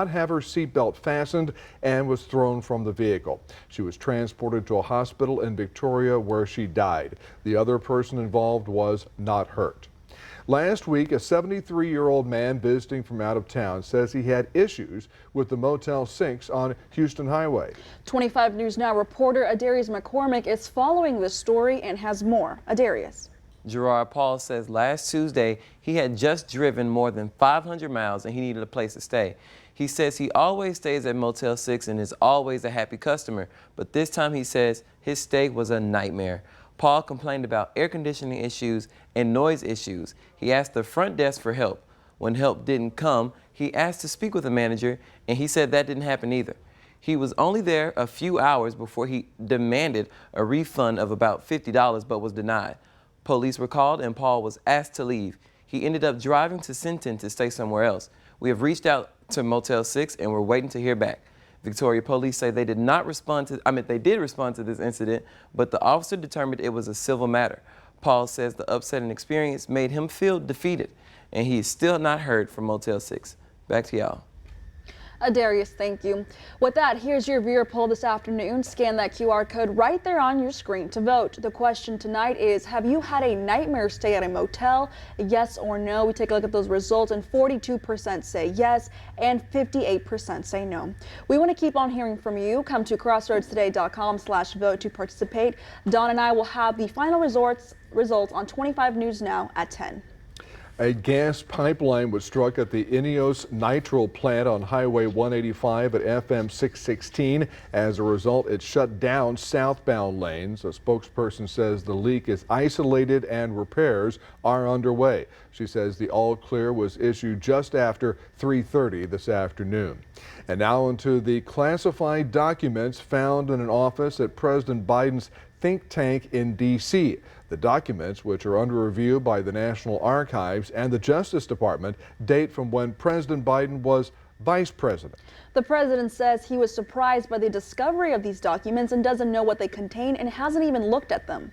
not have her seatbelt fastened and was thrown from the vehicle. She was transported to a hospital in Victoria where she died. The other person involved was not hurt. Last week, a 73-year-old man visiting from out of town says he had issues with the Motel 6 on Houston Highway. 25 News Now reporter Adarius McCormick is following this story and has more. Adarius. Gerard Paul says last Tuesday he had just driven more than 500 miles and he needed a place to stay. He says he always stays at Motel 6 and is always a happy customer, but this time he says his stay was a nightmare. Paul complained about air conditioning issues and noise issues. He asked the front desk for help. When help didn't come, he asked to speak with the manager, and he said that didn't happen either. He was only there a few hours before he demanded a refund of about $50 but was denied. Police were called and Paul was asked to leave. He ended up driving to Sinton to stay somewhere else. We have reached out to Motel 6 and we're waiting to hear back. Victoria police say they did not respond to, they did respond to this incident, but the officer determined it was a civil matter. Paul says the upsetting experience made him feel defeated, and he is still not heard from Motel 6. Back to y'all. Adarius, thank you. With that, here's your viewer poll this afternoon. Scan that QR code right there on your screen to vote. The question tonight is, have you had a nightmare stay at a motel? Yes or no? We take a look at those results, and 42% say yes and 58% say no. We want to keep on hearing from you. Come to crossroadstoday.com/vote to participate. Dawn and I will have the final results on 25 News Now at 10. A gas pipeline was struck at the Ineos nitrile plant on Highway 185 at FM 616. As a result, it shut down southbound lanes. A spokesperson says the leak is isolated and repairs are underway. She says the all clear was issued just after 3:30 this afternoon. And now into the classified documents found in an office at President Biden's think tank in D.C. The documents, which are under review by the National Archives and the Justice Department, date from when President Biden was vice president. The president says he was surprised by the discovery of these documents and doesn't know what they contain and hasn't even looked at them.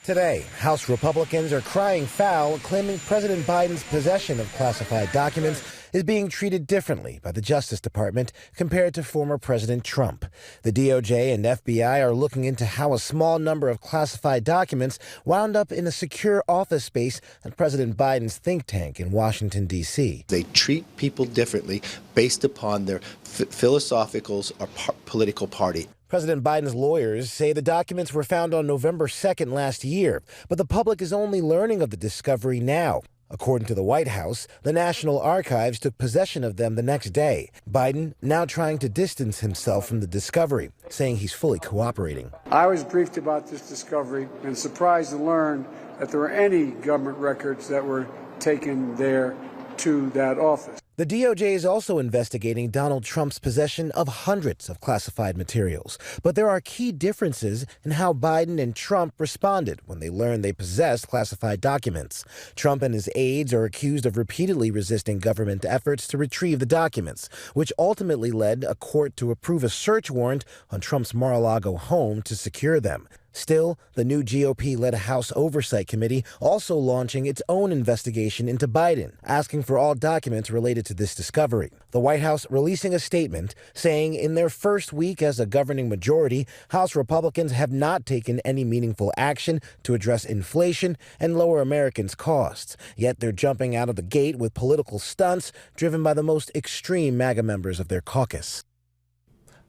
Today, House Republicans are crying foul, claiming President Biden's possession of classified documents is being treated differently by the Justice Department compared to former President Trump. The DOJ and FBI are looking into how a small number of classified documents wound up in a secure office space at President Biden's think tank in Washington, D.C. They treat people differently based upon their philosophical or political party. President Biden's lawyers say the documents were found on November 2nd last year, but the public is only learning of the discovery now. According to the White House, the National Archives took possession of them the next day. Biden now trying to distance himself from the discovery, saying he's fully cooperating. I was briefed about this discovery and surprised to learn that there were any government records that were taken there to that office. The DOJ is also investigating Donald Trump's possession of hundreds of classified materials. But there are key differences in how Biden and Trump responded when they learned they possessed classified documents. Trump and his aides are accused of repeatedly resisting government efforts to retrieve the documents, which ultimately led a court to approve a search warrant on Trump's Mar-a-Lago home to secure them. Still, the new GOP-led House Oversight Committee also launching its own investigation into Biden, asking for all documents related to this discovery. The White House releasing a statement saying in their first week as a governing majority, House Republicans have not taken any meaningful action to address inflation and lower Americans' costs. Yet they're jumping out of the gate with political stunts driven by the most extreme MAGA members of their caucus.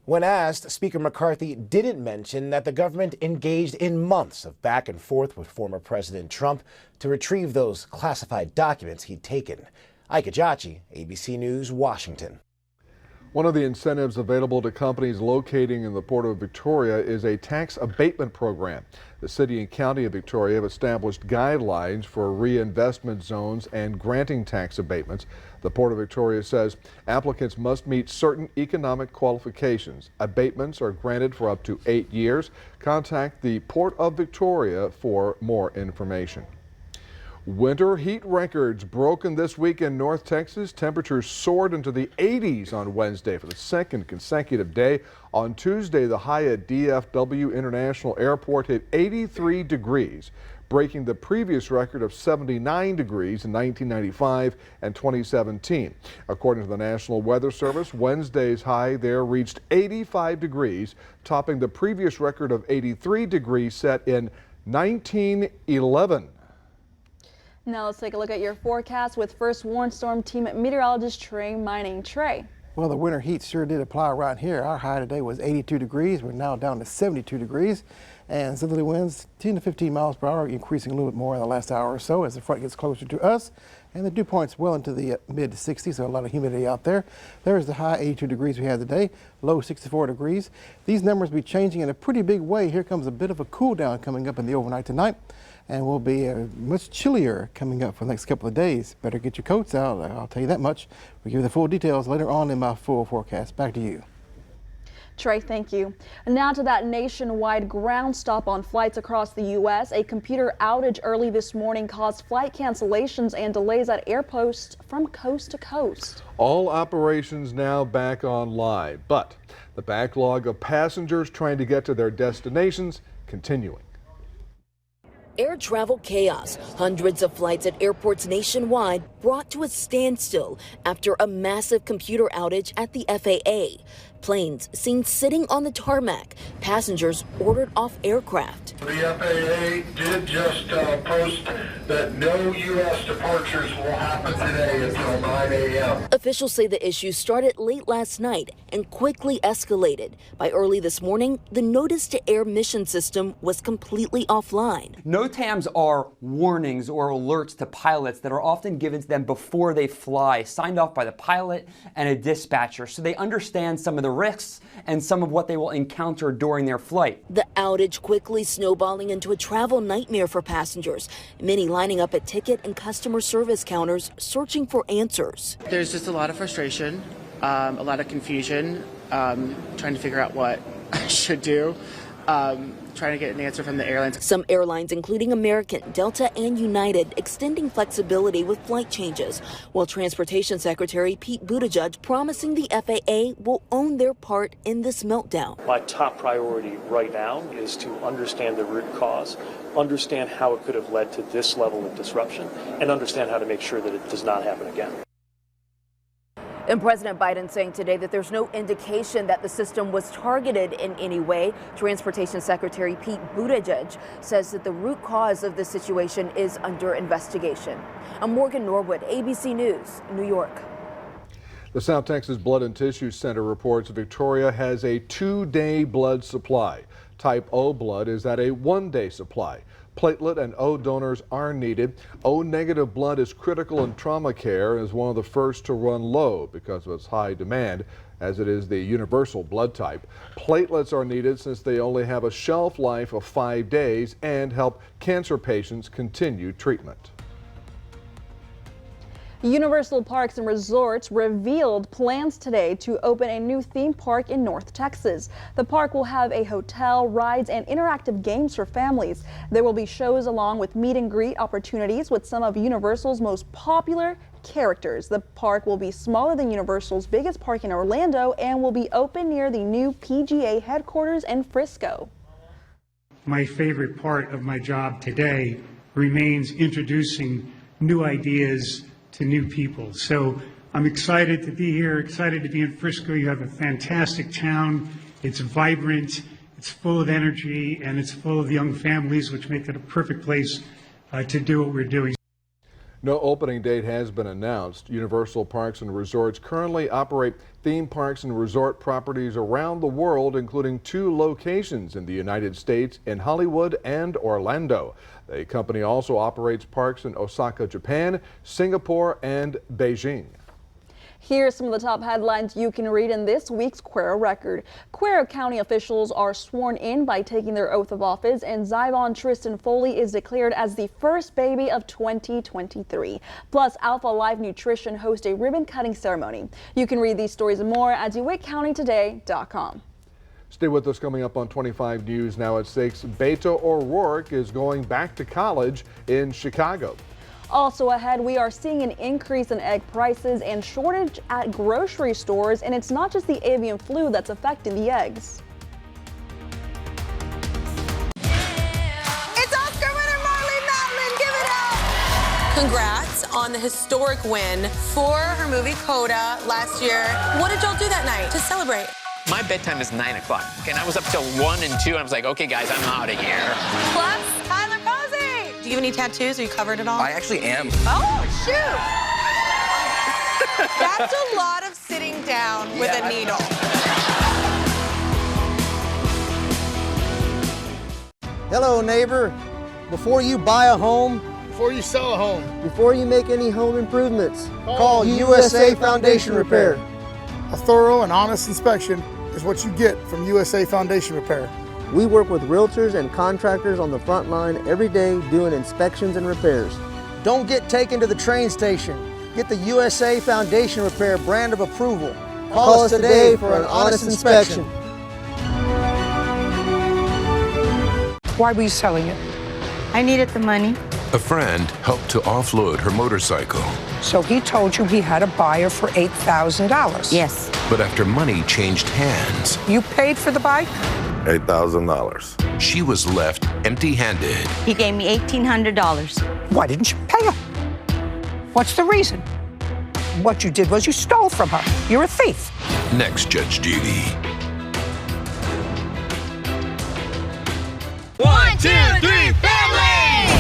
When asked, Speaker McCarthy didn't mention that the government engaged in months of back and forth with former President Trump to retrieve those classified documents he'd taken. Ike Ejiochi, ABC News, Washington. One of the incentives available to companies locating in the Port of Victoria is a tax abatement program. The city and county of Victoria have established guidelines for reinvestment zones and granting tax abatements. The Port of Victoria says applicants must meet certain economic qualifications. Abatements are granted for up to 8 years. Contact the Port of Victoria for more information. Winter heat records broken this week in North Texas. Temperatures soared into the 80s on Wednesday for the second consecutive day. On Tuesday, the high at DFW International Airport hit 83 degrees. breaking the previous record of 79 degrees in 1995 and 2017. According to the National Weather Service, Wednesday's high there reached 85 degrees, topping the previous record of 83 degrees set in 1911. Now let's take a look at your forecast with First Warn Storm Team meteorologist Trey Mining. Trey. Well, the winter heat sure did apply right here. Our high today was 82 degrees. We're now down to 72 degrees. And southerly winds 10 to 15 miles per hour, increasing a little bit more in the last hour or so as the front gets closer to us. And the dew point's well into the mid 60s, so a lot of humidity out there. There's the high 82 degrees we had today, low 64 degrees. These numbers will be changing in a pretty big way. Here comes a bit of a cool down coming up in the overnight tonight. And will be much chillier coming up for the next couple of days. Better get your coats out, I'll tell you that much. We'll give you the full details later on in my full forecast. Back to you. Trey, thank you. Now to that nationwide ground stop on flights across the U.S. A computer outage early this morning caused flight cancellations and delays at airports from coast to coast. All operations now back online, but the backlog of passengers trying to get to their destinations continuing. Air travel chaos. Hundreds of flights at airports nationwide brought to a standstill after a massive computer outage at the FAA. Planes seen sitting on the tarmac. Passengers ordered off aircraft. The FAA did just post that no U.S. departures will happen today until 9 a.m. Officials say the issue started late last night and quickly escalated. By early this morning, the notice-to-air mission system was completely offline. NOTAMs are warnings or alerts to pilots that are often given to them before they fly, signed off by the pilot and a dispatcher, so they understand some of the risks and some of what they will encounter during their flight. The outage quickly snowballing into a travel nightmare for passengers, many lining up at ticket and customer service counters searching for answers. There's just a lot of frustration, a lot of confusion, trying to figure out what I should do, trying to get an answer from the airlines. Some airlines, including American, Delta, and United, extending flexibility with flight changes, while Transportation Secretary Pete Buttigieg promising the FAA will own their part in this meltdown. My top priority right now is to understand the root cause, understand how it could have led to this level of disruption, and understand how to make sure that it does not happen again. And President Biden saying today that there's no indication that the system was targeted in any way. Transportation Secretary Pete Buttigieg says that the root cause of this situation is under investigation. I'm Morgan Norwood, ABC News, New York. The South Texas Blood and Tissue Center reports Victoria has a 2-day blood supply. Type O blood is at a 1-day supply. Platelet and O donors are needed. O negative blood is critical in trauma care and is one of the first to run low because of its high demand, as it is the universal blood type. Platelets are needed since they only have a shelf life of 5 days and help cancer patients continue treatment. Universal Parks and Resorts revealed plans today to open a new theme park in North Texas. The park will have a hotel, rides, and interactive games for families. There will be shows along with meet and greet opportunities with some of Universal's most popular characters. The park will be smaller than Universal's biggest park in Orlando and will be open near the new PGA headquarters in Frisco. My favorite part of my job today remains introducing new ideas to new people. So I'm excited to be here, excited to be in Frisco. You have a fantastic town. It's vibrant, it's full of energy, and it's full of young families, which make it a perfect place to do what we're doing. No opening date has been announced. Universal Parks and Resorts currently operate theme parks and resort properties around the world, including 2 locations in the United States in Hollywood and Orlando. The company also operates parks in Osaka, Japan, Singapore, and Beijing. Here are some of the top headlines you can read in this week's Cuero Record. Cuero County officials are sworn in by taking their oath of office, and Zyvon Tristan Foley is declared as the first baby of 2023. Plus, Alpha Life Nutrition hosts a ribbon-cutting ceremony. You can read these stories and more at DeWittCountyToday.com. Stay with us. Coming up on 25 News now at 6. Beto O'Rourke is going back to college in Chicago. Also ahead, we are seeing an increase in egg prices and shortage at grocery stores, and it's not just the avian flu that's affecting the eggs. It's Oscar winner Marley Congrats on the historic win for her movie Coda last year. What did y'all do that night to celebrate? My bedtime is 9 o'clock, and I was up till 1 and 2, and I was like, okay, guys, I'm out of here. Plus, Tyler Posey. Do you have any tattoos? Are you covered at all? I actually am. Oh, shoot. That's a lot of sitting down with a needle. Hello, neighbor. Before you buy a home, before you sell a home, before you make any home improvements, call USA Foundation Repair. A thorough and honest inspection is what you get from USA Foundation Repair. We work with realtors and contractors on the front line every day doing inspections and repairs. Don't get taken to the train station. Get the USA Foundation Repair brand of approval. Call us today for an honest inspection. Why were you selling it? I needed the money. A friend helped to offload her motorcycle. So he told you he had a buyer for $8,000? Yes. But after money changed hands, You paid for the bike? $8,000. She was left empty-handed. He gave me $1,800. Why didn't you pay her? What's the reason? What you did was you stole from her. You're a thief. Next, Judge Judy. 1, 2, 3, family!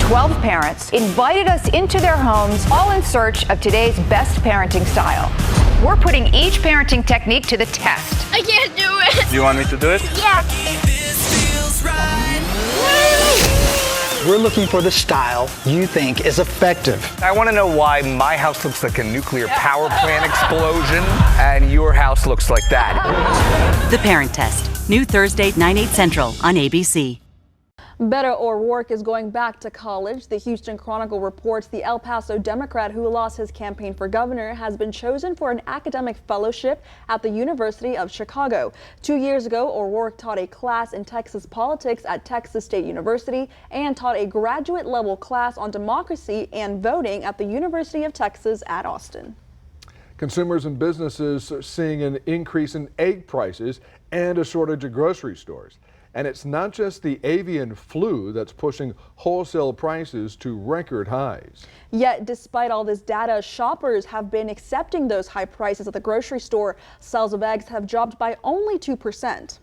12 parents invited us into their homes, all in search of today's best parenting style. We're putting each parenting technique to the test. I can't do it. Do you want me to do it? Yeah. We're looking for the style you think is effective. I want to know why my house looks like a nuclear power plant explosion and your house looks like that. The Parent Test. New Thursday, 9/8 Central on ABC. Beto O'Rourke is going back to college. The Houston Chronicle reports the El Paso Democrat who lost his campaign for governor has been chosen for an academic fellowship at the University of Chicago. 2 years ago, O'Rourke taught a class in Texas politics at Texas State University and taught a graduate-level class on democracy and voting at the University of Texas at Austin. Consumers and businesses are seeing an increase in egg prices and a shortage at grocery stores. And it's not just the avian flu that's pushing wholesale prices to record highs. Yet, despite all this data, shoppers have been accepting those high prices at the grocery store. Sales of eggs have dropped by only 2%.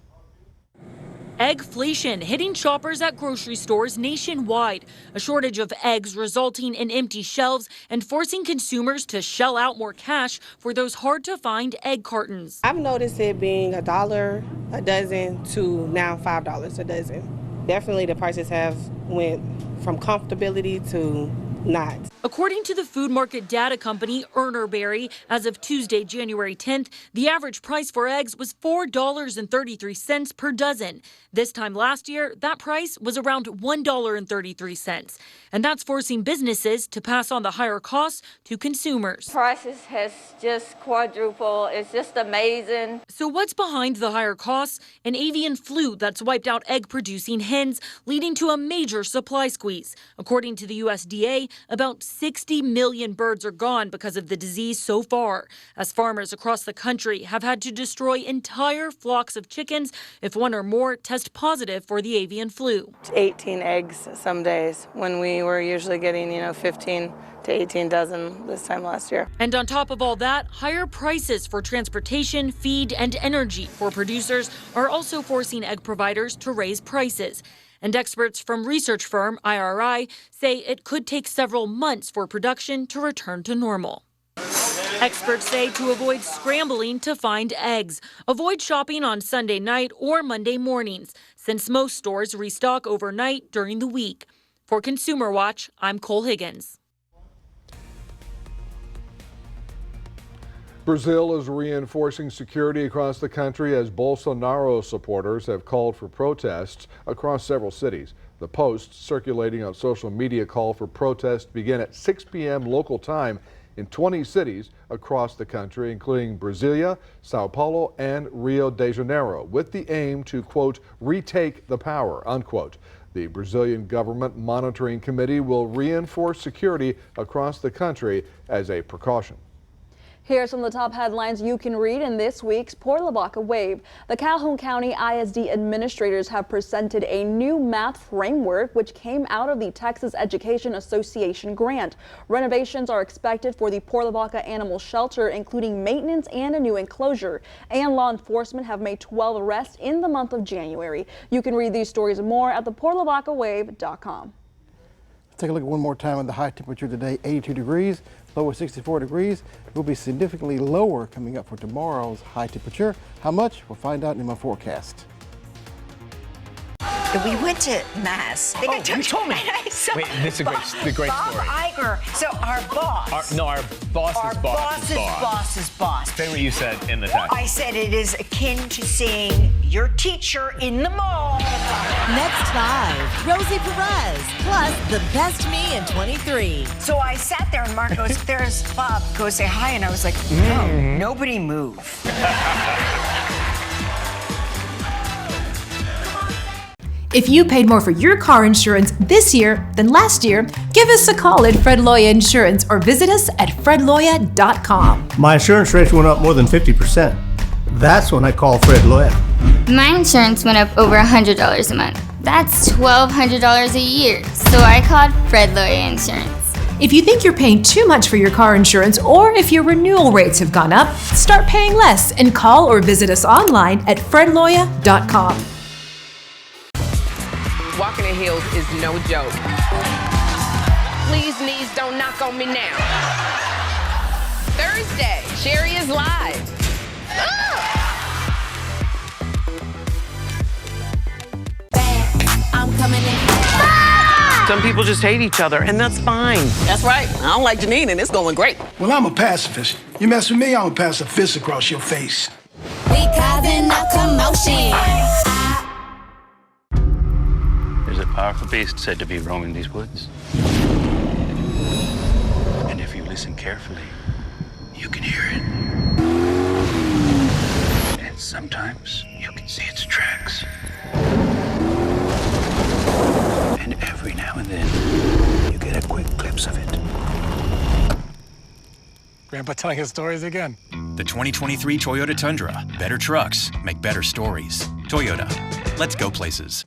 Eggflation hitting shoppers at grocery stores nationwide. A shortage of eggs resulting in empty shelves and forcing consumers to shell out more cash for those hard-to-find egg cartons. I've noticed it being $1 a dozen to now $5 a dozen. Definitely the prices have went from comfortability to not. According to the food market data company Urner Barry, as of Tuesday, January 10th, the average price for eggs was $4.33 per dozen. This time last year, that price was around $1.33. And that's forcing businesses to pass on the higher costs to consumers. Prices has just quadrupled. It's just amazing. So what's behind the higher costs? An avian flu that's wiped out egg-producing hens, leading to a major supply squeeze. According to the USDA, about 60 million birds are gone because of the disease so far, as farmers across the country have had to destroy entire flocks of chickens if one or more test positive for the avian flu. 18 eggs some days when we were usually getting, 15 to 18 dozen this time last year. And on top of all that, higher prices for transportation, feed, and energy for producers are also forcing egg providers to raise prices. And experts from research firm IRI say it could take several months for production to return to normal. Experts say to avoid scrambling to find eggs, avoid shopping on Sunday night or Monday mornings, since most stores restock overnight during the week. For Consumer Watch, I'm Cole Higgins. Brazil is reinforcing security across the country as Bolsonaro supporters have called for protests across several cities. The posts circulating on social media call for protests to begin at 6 p.m. local time in 20 cities across the country, including Brasilia, Sao Paulo, and Rio de Janeiro, with the aim to, quote, retake the power, unquote. The Brazilian government monitoring committee will reinforce security across the country as a precaution. Here are some of the top headlines you can read in this week's Port Lavaca Wave. The Calhoun County ISD administrators have presented a new math framework which came out of the Texas Education Association grant. Renovations are expected for the Port Lavaca Animal Shelter, including maintenance and a new enclosure. And law enforcement have made 12 arrests in the month of January. You can read these stories and more at theportlavacawave.com. Let's take a look at one more time at the high temperature today, 82 degrees. Low at 64 degrees. Will be significantly lower coming up for tomorrow's high temperature. How much? We'll find out in my forecast. We went to Mass. You told me. Wait, this is the great Bob story. Iger, so our boss. Our boss's boss's boss. Say what you said in the text. I said it is akin to seeing your teacher in the mall. Next 5, Rosie Perez, plus the best me in 23. So I sat there and Mark goes, there's Bob, go say hi. And I was like, no, nobody move. If you paid more for your car insurance this year than last year, give us a call at Fred Loya Insurance or visit us at fredloya.com. My insurance rates went up more than 50%. That's when I call Fred Loya. My insurance went up over $100 a month. That's $1,200 a year. So I called Fred Loya Insurance. If you think you're paying too much for your car insurance or if your renewal rates have gone up, start paying less and call or visit us online at fredloya.com. Walking in heels is no joke. Please, knees, don't knock on me now. Thursday, Sherry is live. I'm coming in. Some people just hate each other, and that's fine. That's right. I don't like Janine, and it's going great. Well, I'm a pacifist. You mess with me, I'm gonna pass a fist across your face. We causing a commotion. There's a powerful beast said to be roaming these woods. And if you listen carefully, you can hear it. And sometimes you can see its tracks. And every now and then, you get a quick glimpse of it. Grandpa telling his stories again. The 2023 Toyota Tundra. Better trucks make better stories. Toyota. Let's go places.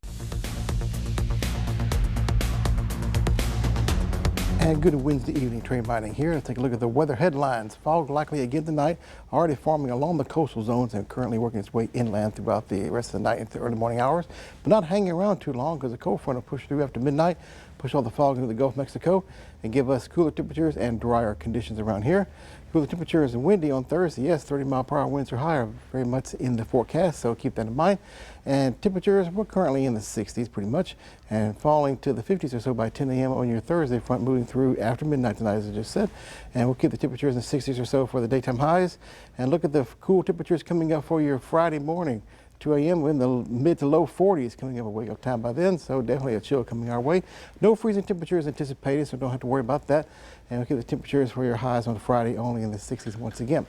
And good Wednesday evening, Trey Mining here. Let's take a look at the weather headlines. Fog likely again tonight, already forming along the coastal zones and currently working its way inland throughout the rest of the night into the early morning hours, but not hanging around too long because the cold front will push through after midnight, push all the fog into the Gulf of Mexico and give us cooler temperatures and drier conditions around here. Cooler temperatures and windy on Thursday. Yes, 30-mile-per-hour winds are higher, very much in the forecast, so keep that in mind. And temperatures, we're currently in the 60s pretty much, and falling to the 50s or so by 10 a.m. on your Thursday front, moving through after midnight tonight, as I just said. And we'll keep the temperatures in the 60s or so for the daytime highs. And look at the cool temperatures coming up for your Friday morning. 2 a.m. We're in the mid to low 40s coming up a wake up time by then, so definitely a chill coming our way. No freezing temperatures anticipated, so don't have to worry about that. And we'll get the temperatures for your highs on Friday only in the 60s once again.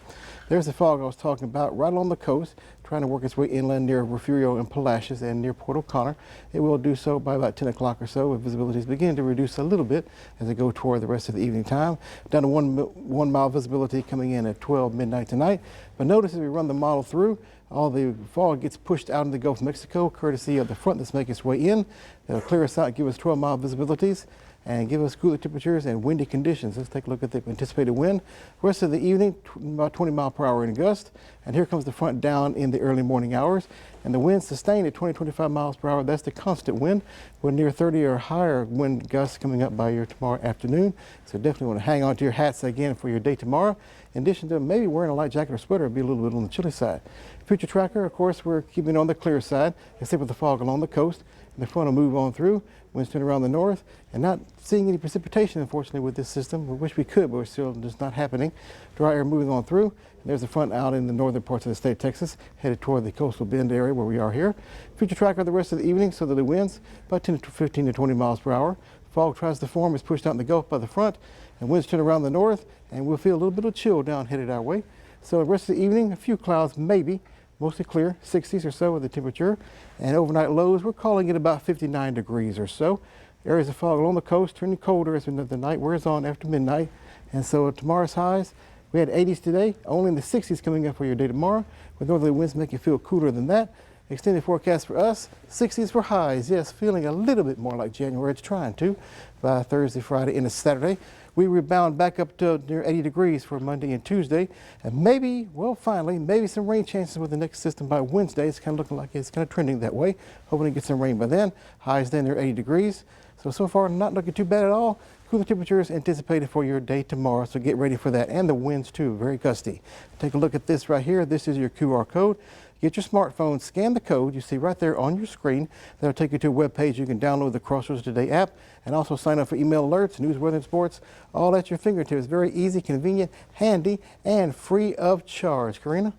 There's the fog I was talking about right along the coast, trying to work its way inland near Refugio and Palacios and near Port O'Connor. It will do so by about 10 o'clock or so, with visibility is beginning to reduce a little bit as they go toward the rest of the evening time. Down to one mile visibility coming in at 12 midnight tonight. But notice as we run the model through, all the fog gets pushed out in the Gulf of Mexico, courtesy of the front that's making its way in. That'll clear us out, give us 12-mile visibilities, and give us cooler temperatures and windy conditions. Let's take a look at the anticipated wind. Rest of the evening, about 20-mile-per-hour in gust. And here comes the front down in the early morning hours. And the wind sustained at 20-25 miles per hour. That's the constant wind. We're near 30 or higher wind gusts coming up by your tomorrow afternoon. So definitely want to hang on to your hats again for your day tomorrow. In addition to maybe wearing a light jacket or sweater, be a little bit on the chilly side. Future tracker, of course, we're keeping on the clear side, except with the fog along the coast. And the front will move on through, winds turn around the north, and not seeing any precipitation, unfortunately, with this system. We wish we could, but we're still just not happening. Dry air moving on through. And there's the front out in the northern parts of the state of Texas, headed toward the coastal bend area where we are here. Future tracker the rest of the evening, so that the winds about 10 to 15 to 20 miles per hour. Fog tries to form, is pushed out in the Gulf by the front, and winds turn around the north, and we'll feel a little bit of chill down headed our way. So the rest of the evening, a few clouds maybe, mostly clear, 60s or so with the temperature. And overnight lows, we're calling it about 59 degrees or so. Areas of fog along the coast turning colder as the night wears on after midnight. And so tomorrow's highs, We had 80s today, only in the 60s coming up for your day tomorrow, with northerly winds making you feel cooler than that. Extended forecast for us, 60s for highs. Yes, feeling a little bit more like January. It's trying to by Thursday, Friday, into Saturday. We rebound back up to near 80 degrees for Monday and Tuesday. And maybe, well, finally, maybe some rain chances with the next system by Wednesday. It's kind of looking like it's kind of trending that way. Hoping to get some rain by then. Highs then near 80 degrees. So far, not looking too bad at all. Cooler temperatures anticipated for your day tomorrow, so get ready for that. And the winds, too, very gusty. Take a look at this right here. This is your QR code. Get your smartphone, scan the code you see right there on your screen. That'll take you to a web page. You can download the Crossroads Today app and also sign up for email alerts, news, weather, and sports, all at your fingertips. Very easy, convenient, handy, and free of charge. Karina?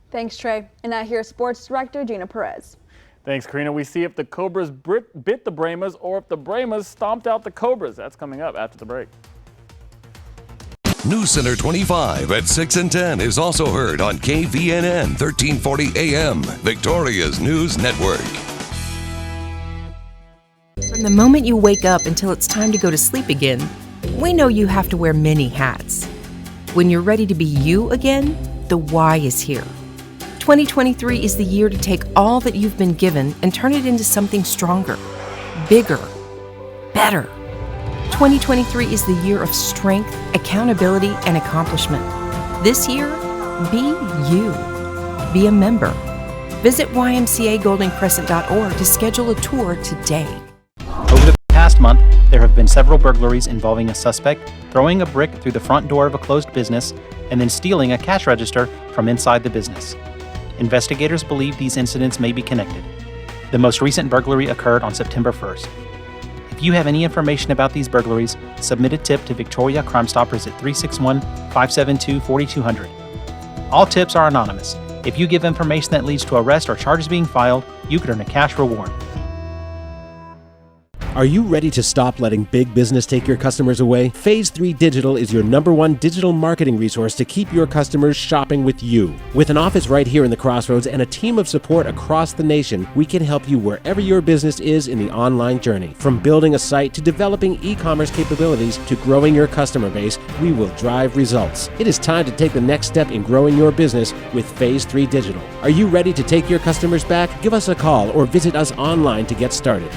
Thanks, Trey. And now here's Sports Director Gina Perez. Thanks, Karina. We see if the Cobras bit the Brahmas or if the Brahmas stomped out the Cobras. That's coming up after the break. News Center 25 at 6 and 10 is also heard on KVNN 1340 AM, Victoria's News Network. From the moment you wake up until it's time to go to sleep again, we know you have to wear many hats. When you're ready to be you again, the Y is here. 2023 is the year to take all that you've been given and turn it into something stronger, bigger, better. 2023 is the year of strength, accountability, and accomplishment. This year, be you. Be a member. Visit ymcagoldencrescent.org to schedule a tour today. Over the past month, there have been several burglaries involving a suspect throwing a brick through the front door of a closed business and then stealing a cash register from inside the business. Investigators believe these incidents may be connected. The most recent burglary occurred on September 1st. If you have any information about these burglaries, submit a tip to Victoria Crime Stoppers at 361-572-4200. All tips are anonymous. If you give information that leads to arrest or charges being filed, you could earn a cash reward. Are you ready to stop letting big business take your customers away? Phase 3 Digital is your #1 digital marketing resource to keep your customers shopping with you. With an office right here in the Crossroads and a team of support across the nation, we can help you wherever your business is in the online journey. From building a site to developing e-commerce capabilities to growing your customer base, we will drive results. It is time to take the next step in growing your business with Phase 3 Digital. Are you ready to take your customers back? Give us a call or visit us online to get started.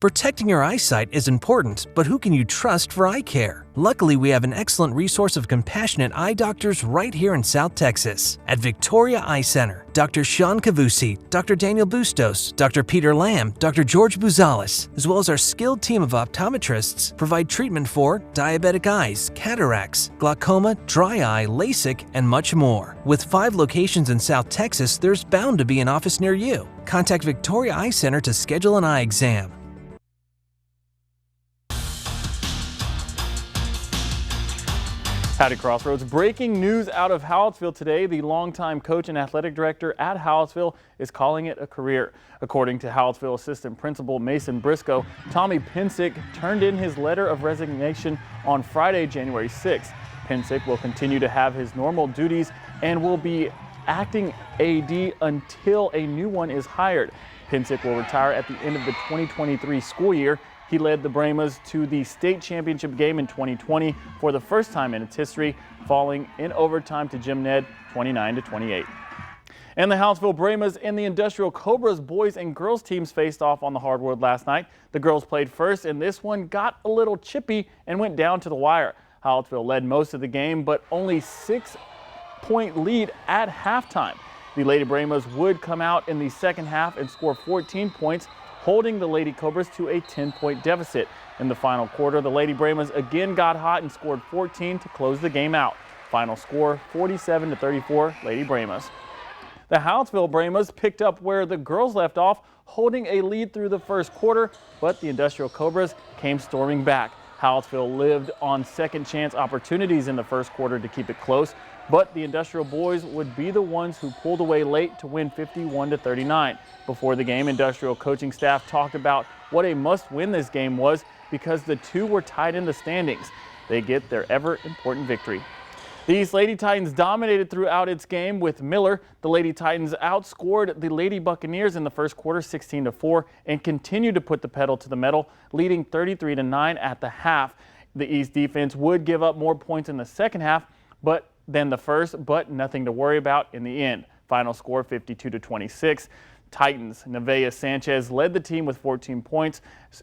Protecting your eyesight is important, but who can you trust for eye care? Luckily, we have an excellent resource of compassionate eye doctors right here in South Texas. At Victoria Eye Center, Dr. Sean Cavusi, Dr. Daniel Bustos, Dr. Peter Lamb, Dr. George Buzalis, as well as our skilled team of optometrists, provide treatment for diabetic eyes, cataracts, glaucoma, dry eye, LASIK, and much more. With 5 locations in South Texas, there's bound to be an office near you. Contact Victoria Eye Center to schedule an eye exam. Howdy Crossroads. Breaking news out of Hallettsville today. The longtime coach and athletic director at Hallettsville is calling it a career. According to Hallettsville assistant principal Mason Briscoe, Tommy Pensick turned in his letter of resignation on Friday, January 6th. Pensick will continue to have his normal duties and will be acting AD until a new one is hired. Pensick will retire at the end of the 2023 school year. He led the Brahmas to the state championship game in 2020 for the first time in its history, falling in overtime to Jim Ned 29-28. And the Hallettsville Brahmas and the Industrial Cobras boys and girls teams faced off on the hardwood last night. The girls played first, and this one got a little chippy and went down to the wire. Hallettsville led most of the game, but only 6-point lead at halftime. The Lady Brahmas would come out in the second half and score 14 points, holding the Lady Cobras to a 10-point deficit. In the final quarter, the Lady Brahmas again got hot and scored 14 to close the game out. Final score, 47-34, Lady Brahmas. The Hallettsville Brahmas picked up where the girls left off, holding a lead through the first quarter, but the Industrial Cobras came storming back. Hallettsville lived on second chance opportunities in the first quarter to keep it close, but the Industrial boys would be the ones who pulled away late to win 51-39. Before the game, Industrial coaching staff talked about what a must-win this game was because the two were tied in the standings. They get their ever-important victory. The East Lady Titans dominated throughout its game with Miller. The Lady Titans outscored the Lady Buccaneers in the first quarter 16-4 and continued to put the pedal to the metal, leading 33-9 at the half. The East defense would give up more points in the second half, than the first, but nothing to worry about in the end. Final score 52-26. Titans' Nevaeh Sanchez led the team with 14 points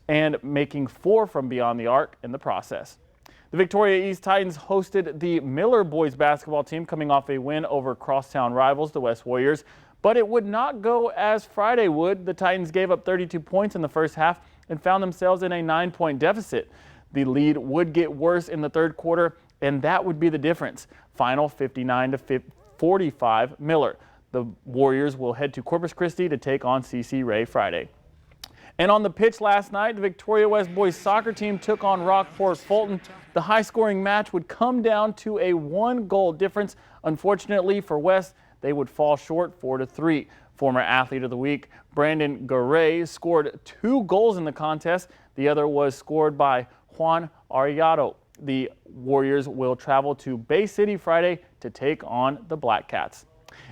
and making 4 from beyond the arc in the process. The Victoria East Titans hosted the Miller boys basketball team coming off a win over crosstown rivals, the West Warriors, but it would not go as Friday would. The Titans gave up 32 points in the first half and found themselves in a 9-point deficit. The lead would get worse in the third quarter, and that would be the difference. Final 59-45 Miller. The Warriors will head to Corpus Christi to take on CC Ray Friday. And on the pitch last night, the Victoria West boys soccer team took on Rockport Fulton. The high-scoring match would come down to a 1-goal difference. Unfortunately for West, they would fall short 4-3. Former Athlete of the Week, Brandon Garay, scored 2 goals in the contest. The other was scored by Juan Arellano. The Warriors will travel to Bay City Friday to take on the Black Cats.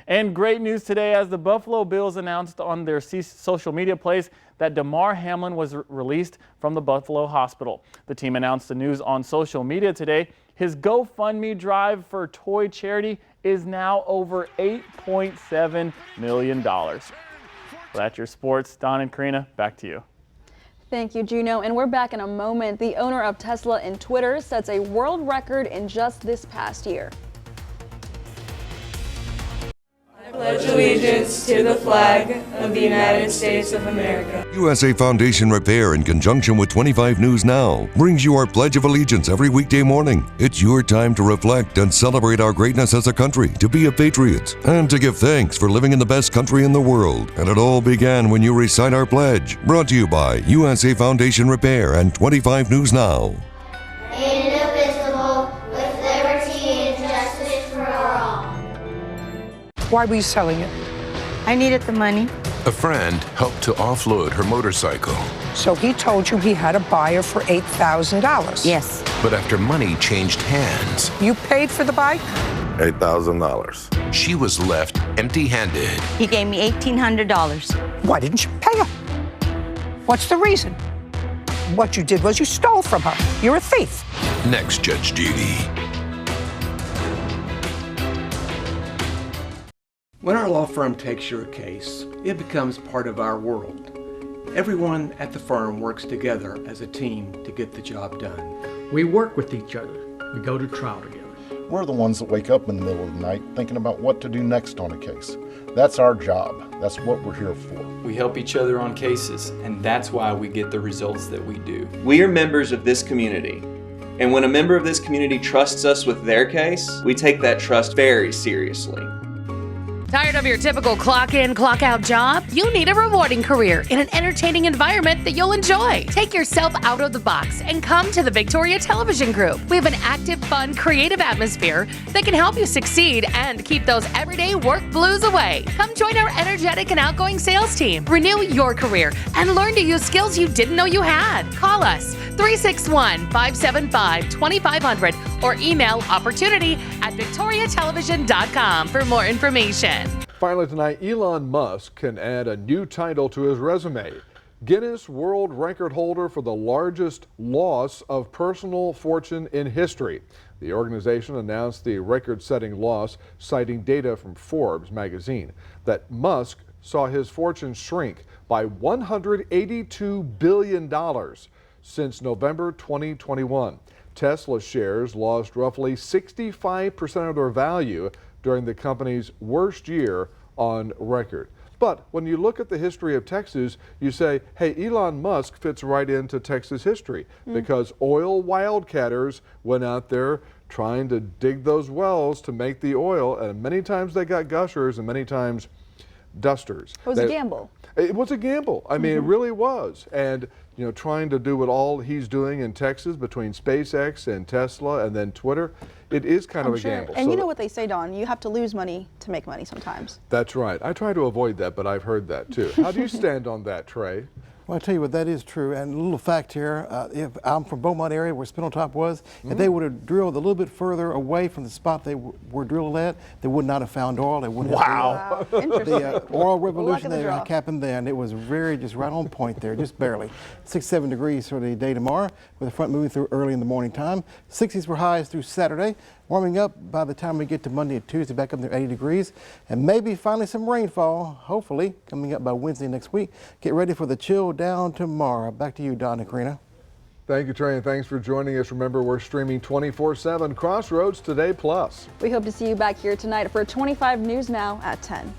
And great news today as the Buffalo Bills announced on their social media plays that Damar Hamlin was released from the Buffalo Hospital. The team announced the news on social media today. His GoFundMe drive for toy charity is now over $8.7 million. Well, that's your sports. Don and Karina, back to you. Thank you, Juno. And we're back in a moment. The owner of Tesla and Twitter sets a world record in just this past year. I pledge allegiance to the flag of the United States of America. USA Foundation Repair, in conjunction with 25 News Now, brings you our Pledge of Allegiance every weekday morning. It's your time to reflect and celebrate our greatness as a country, to be a patriot, and to give thanks for living in the best country in the world. And it all began when you recite our pledge. Brought to you by USA Foundation Repair and 25 News Now. Indivisible, with liberty and justice for all. Why were you selling it? I needed the money. A friend helped to offload her motorcycle. So he told you he had a buyer for $8,000. Yes. But after money changed hands, You paid for the bike? $8,000. She was left empty-handed. He gave me $1,800. Why didn't you pay her? What's the reason? What you did was you stole from her. You're a thief. Next, Judge Judy. When our law firm takes your case, it becomes part of our world. Everyone at the firm works together as a team to get the job done. We work with each other. We go to trial together. We're the ones that wake up in the middle of the night thinking about what to do next on a case. That's our job. That's what we're here for. We help each other on cases, and that's why we get the results that we do. We are members of this community, and when a member of this community trusts us with their case, we take that trust very seriously. Tired of your typical clock in, clock out job? You need a rewarding career in an entertaining environment that you'll enjoy. Take yourself out of the box and come to the Victoria Television Group. We have an active, fun, creative atmosphere that can help you succeed and keep those everyday work blues away. Come join our energetic and outgoing sales team. Renew your career and learn to use skills you didn't know you had. Call us 361-575-2500 or email opportunity@victoriatelevision.com for more information. Finally tonight, Elon Musk can add a new title to his resume. Guinness World Record holder for the largest loss of personal fortune in history. The organization announced the record-setting loss, citing data from Forbes magazine, that Musk saw his fortune shrink by $182 billion since November 2021. Tesla shares lost roughly 65% of their value during the company's worst year on record. But when you look at the history of Texas, you say, hey, Elon Musk fits right into Texas history because oil wildcatters went out there trying to dig those wells to make the oil, and many times they got gushers and many times dusters. It was a gamble. It was a gamble. I mean, it really was. And, you know, trying to do what all he's doing in Texas between SpaceX and Tesla and then Twitter, it is kind of a gamble. And you know what they say, Don, you have to lose money to make money sometimes. That's right. I try to avoid that, but I've heard that too. How do you stand on that, Trey? Well, I tell you what, that is true. And a little fact here, if I'm from Beaumont area where Spindletop was, if they would have drilled a little bit further away from the spot they were drilled at, they would not have found oil. They wouldn't have the oil revolution that happened there, and it was very just right on point there, just barely. 67 degrees for the day tomorrow, with the front moving through early in the morning time. 60s were highs through Saturday. Warming up by the time we get to Monday and Tuesday, back up to 80 degrees, and maybe finally some rainfall, hopefully coming up by Wednesday next week. Get ready for the chill down tomorrow. Back to you, Don and Karina. Thank you, Trey, and thanks for joining us. Remember, we're streaming 24/7 Crossroads Today Plus. We hope to see you back here tonight for 25 News Now at 10.